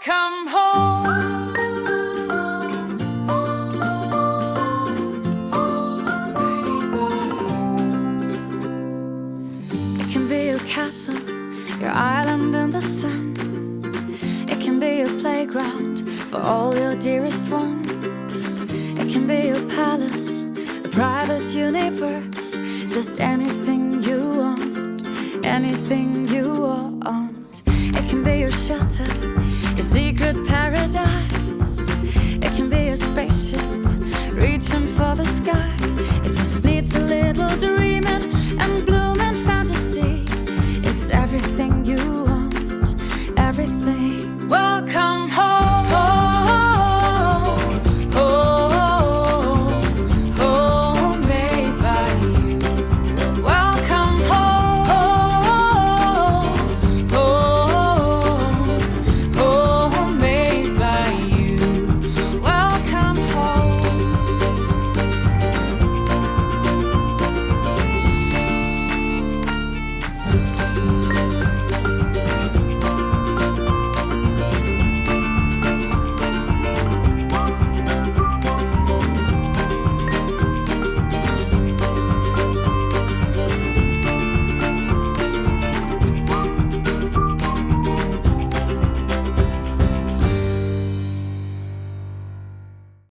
Welcome home. It can be your castle, your island in the sun. It can be your playground for all your dearest ones. It can be your palace, a private universe. Just anything you want, anything you want. It can be your shelter, your secret paradise. It can be your spaceship, reaching for the sky. It just needs a little dreaming and blooming fantasy. It's everything you want, everything. Welcome